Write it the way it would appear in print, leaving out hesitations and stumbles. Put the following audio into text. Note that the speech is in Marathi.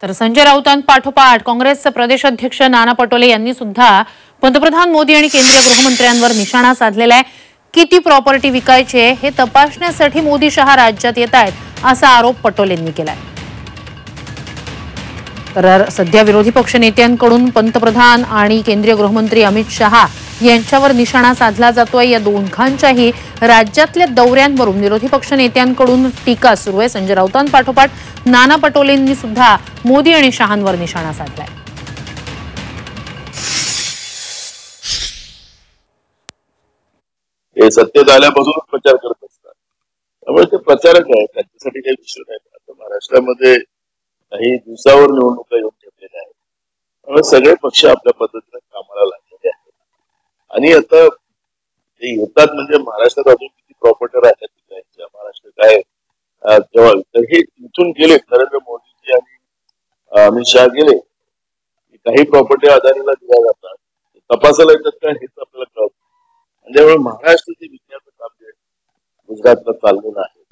तर संजय राऊतांपाठोपाठ काँग्रेसचे प्रदेश अध्यक्ष नाना पटोले यांनी सुद्धा पंतप्रधान मोदी आणि केंद्रीय गृहमंत्र्यांवर निशाणा साधलेला आहे। किती प्रॉपर्टी विकायची आहे हे तपासण्यासाठी मोदी शहा राज्यात येत आहेत असा आरोप पटोलेंनी केलाय। तर सध्या विरोधी पक्ष नेत्यांकडून पंतप्रधान आणि केंद्रीय गृहमंत्री अमित शहा यांच्यावर निशाणा साधला जातोय। या दोघांच्याही राज्यातल्या दौऱ्यांवरून विरोधी पक्ष नेत्यांकडून टीका सुरू आहे। संजय राऊतांपाठोपाठ नाना पटोलेंनी सुद्धा मोदी आणि शहांवर निशाणा साधलाय। हे सत्तेत आल्यापासूनच प्रचार करत असतात, त्यामुळे ते प्रचारक आहेत, त्यांच्यासाठी काही विषय नाही। आता महाराष्ट्रामध्ये काही दिवसावर निवडणुका येऊन ठेवलेल्या आहेत, त्यामुळे सगळे पक्ष आपल्या पद्धतीने कामाला लागलेले आहेत। आणि आता ते येतात म्हणजे महाराष्ट्रात अजून किती प्रॉपर्टी राहतात महाराष्ट्र काय जेव्हा तर हे इथून गेले नरेंद्र मोदीजी आणि अमित शहा गेले की काही प्रॉपर्टी अदानीला दिल्या जातात, तपासायला येतात का हेच आपल्याला कळत। त्यामुळे महाराष्ट्राचे विज्ञान काम जे गुजरातला चाललेलं आहे